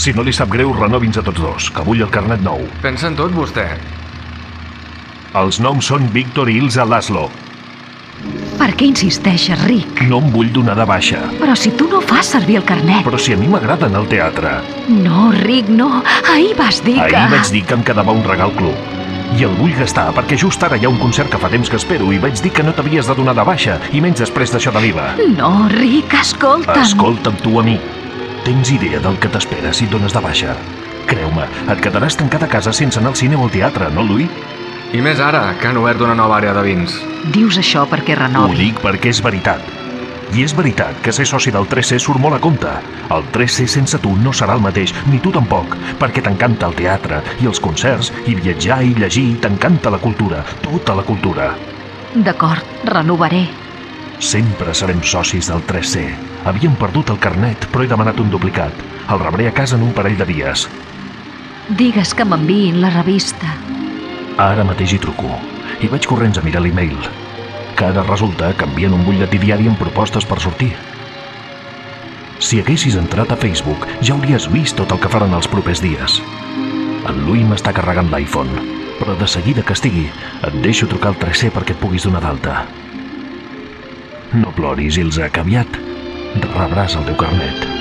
Si no li sap greu, renovi'ns a tots dos, que vull el carnet nou. Pensa en tot, vostè. Els noms són Víctor i Ilza Laszlo. Per què insisteixes, Rick? No em vull donar de baixa. Però si tu no fas servir el carnet... Però si a mi m'agrada anar al teatre. No, Rick, no. Ahir vas dir que... Ahir vaig dir que em quedava un regal club. I el vull gastar perquè just ara hi ha un concert que fa temps que espero i vaig dir que no t'havies de donar de baixa, i menys després d'això de l'IVA. No, Rick, escolta'm. Escolta'm tu a mi. Tens idea del que t'espera si et dones de baixa? Creu-me, et quedaràs tancat a casa sense anar al cine o al teatre, no, Louis? I més ara, que han obert una nova àrea de vins. Dius això perquè Ho renovi. dic perquè és veritat. I és veritat que ser soci del 3C surt molt a compte. El 3C sense tu no serà el mateix, ni tu tampoc, perquè t'encanta el teatre i els concerts, i viatjar i llegir, i t'encanta la cultura, tota la cultura. D'acord, renovaré. Sempre serem socis del 3C. Havíem perdut el carnet, però he demanat un duplicat. El rebré a casa en un parell de dies. Digues que m'enviïn la revista. Ara mateix hi truco. I vaig corrents a mirar l'email. Que ara resulta que envien un butlletí diari amb propostes per sortir. Si haguessis entrat a Facebook, ja hauries vist tot el que faran els propers dies. En Louis m'està carregant l'iPhone, però de seguida que estigui, et deixo trucar al 3C perquè et puguis donar d'alta. No ploris, Ilza, que aviat rebràs el teu carnet.